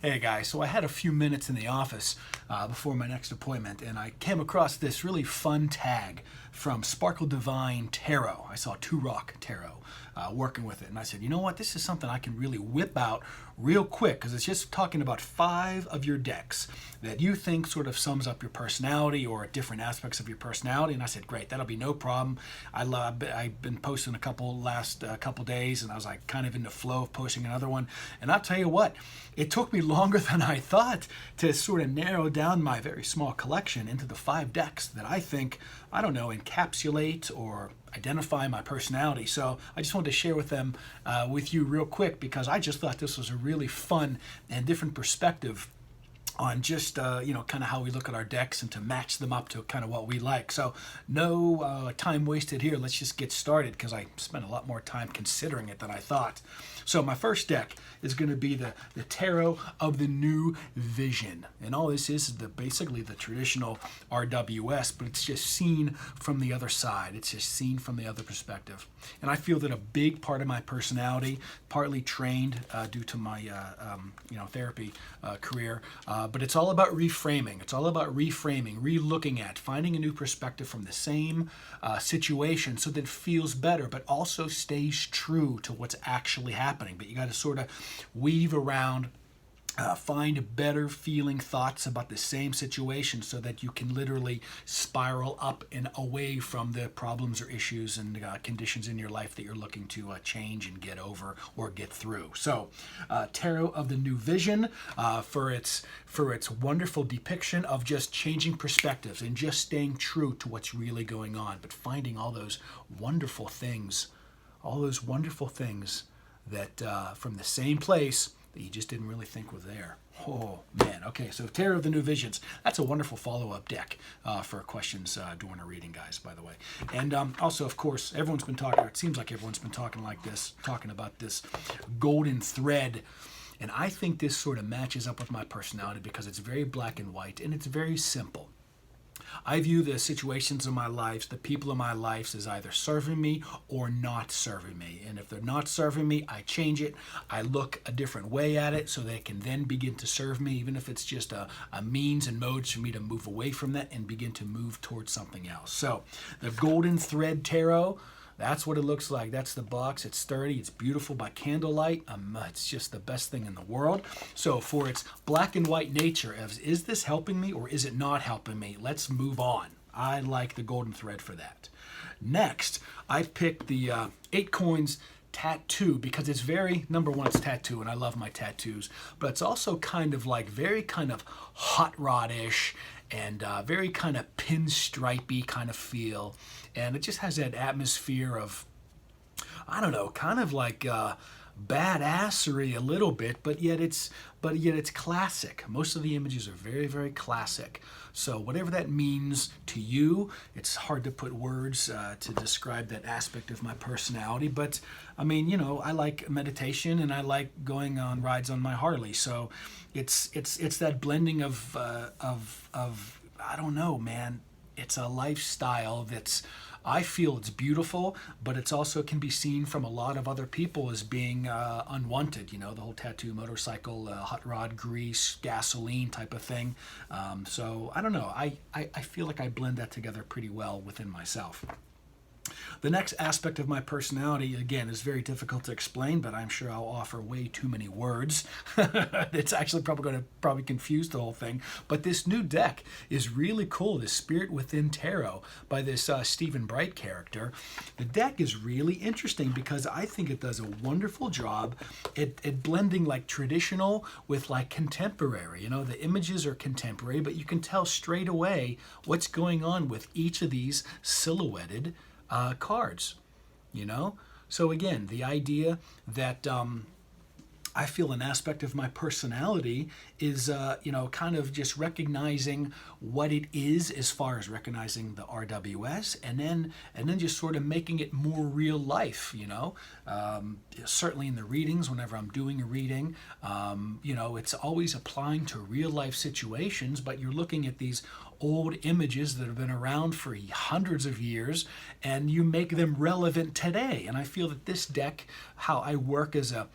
Hey guys, so I had a few minutes in the office before my next appointment, and I came across this really fun tag from Sparkle Divine Tarot. I saw Two Rock Tarot working with it, and I said, you know what, this is something I can really whip out real quick because it's just talking about 5 of your decks that you think sort of sums up your personality or different aspects of your personality. And I said, great, that'll be no problem. I've been posting a last couple days, and I was like kind of in the flow of posting another one. And I'll tell you what, it took me longer than I thought to sort of narrow down my very small collection into the 5 decks that I think, I don't know, encapsulate or identify my personality. So I just wanted to share with you real quick because I just thought this was a really fun and different perspective on just kind of how we look at our decks and to match them up to kind of what we like. So no time wasted here. Let's just get started because I spent a lot more time considering it than I thought. So my first deck is going to be the Tarot of the New Vision. And all this is basically the traditional RWS, but it's just seen from the other side. It's just seen from the other perspective. And I feel that a big part of my personality, partly trained due to my therapy career, but it's all about reframing. It's all about reframing, re-looking at, finding a new perspective from the same situation so that it feels better, but also stays true to what's actually happening. But you got to sort of weave around, find better feeling thoughts about the same situation so that you can literally spiral up and away from the problems or issues and conditions in your life that you're looking to change and get over or get through. So Tarot of the New Vision for its wonderful depiction of just changing perspectives and just staying true to what's really going on, but finding all those wonderful things that from the same place that you just didn't really think was there. Oh, man. Okay, so Tarot of the New Visions. That's a wonderful follow-up deck for questions during a reading, guys, by the way. And also, of course, it seems like everyone's been talking about this golden thread. And I think this sort of matches up with my personality because it's very black and white, and it's very simple. I view the situations in my life, the people in my life, as either serving me or not serving me. And if they're not serving me, I change it. I look a different way at it so they can then begin to serve me, even if it's just a means and modes for me to move away from that and begin to move towards something else. So the Golden Thread Tarot, that's what it looks like. That's the box. It's sturdy. It's beautiful by candlelight. It's just the best thing in the world. So for its black and white nature, is this helping me or is it not helping me? Let's move on. I like the golden thread for that. Next, I picked the 8 Coins Tattoo because it's number one, it's tattoo, and I love my tattoos, but it's also kind of like very kind of hot rod-ish and very kind of pinstripey kind of feel. And it just has that atmosphere of, I don't know, kind of like badassery a little bit, but yet it's classic. Most of the images are very, very classic. So whatever that means to you, it's hard to put words to describe that aspect of my personality. But I mean, I like meditation and I like going on rides on my Harley. So it's that blending of I don't know, man. It's a lifestyle I feel it's beautiful, but it's also can be seen from a lot of other people as being unwanted. The whole tattoo, motorcycle, hot rod, grease, gasoline type of thing. So I don't know. I feel like I blend that together pretty well within myself. The next aspect of my personality, again, is very difficult to explain, but I'm sure I'll offer way too many words. It's actually probably going to confuse the whole thing. But this new deck is really cool, this Spirit Within Tarot by this Stephen Bright character. The deck is really interesting because I think it does a wonderful job at blending like traditional with like contemporary. The images are contemporary, but you can tell straight away what's going on with each of these silhouetted cards, So again, the idea that I feel an aspect of my personality is, kind of just recognizing what it is as far as recognizing the RWS, and then just sort of making it more real life. Certainly in the readings, whenever I'm doing a reading, it's always applying to real life situations, but you're looking at these old images that have been around for hundreds of years, and you make them relevant today. And I feel that this deck, how I work as a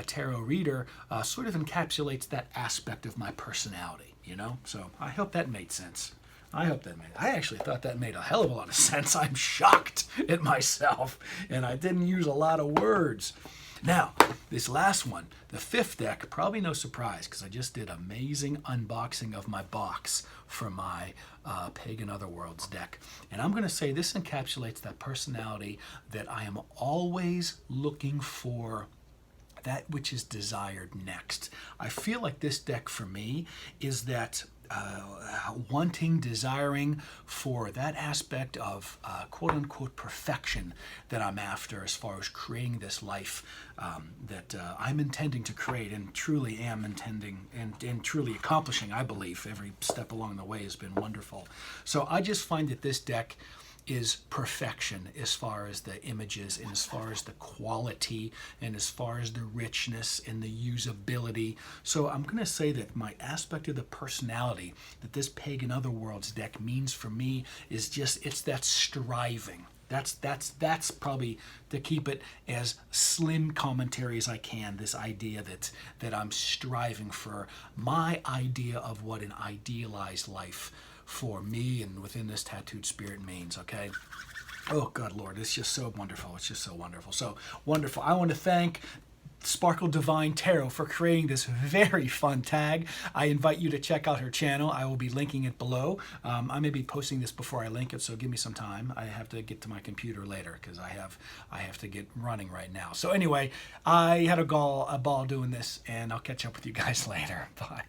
tarot reader sort of encapsulates that aspect of my personality, you know? So I hope that made sense. I actually thought that made a hell of a lot of sense. I'm shocked at myself, and I didn't use a lot of words. Now, this last one, the fifth deck, probably no surprise because I just did amazing unboxing of my box for my Pagan Otherworlds deck. And I'm going to say this encapsulates that personality that I am always looking for that which is desired next. I feel like this deck for me is that wanting, desiring for that aspect of quote-unquote perfection that I'm after as far as creating this life that I'm intending to create and truly am intending and truly accomplishing, I believe. Every step along the way has been wonderful. So I just find that this deck is perfection as far as the images and as far as the quality and as far as the richness and the usability. So I'm going to say that my aspect of the personality that this Pagan Otherworlds deck means for me is just, it's that striving. That's probably, to keep it as slim commentary as I can, this idea that I'm striving for my idea of what an idealized life for me and within this tattooed spirit means, okay? Oh, God, Lord, it's just so wonderful. It's just so wonderful. So wonderful. I want to thank Sparkle Divine Tarot for creating this very fun tag. I invite you to check out her channel. I will be linking it below. I may be posting this before I link it, so give me some time. I have to get to my computer later because I have to get running right now. So anyway, I had a ball doing this, and I'll catch up with you guys later. Bye.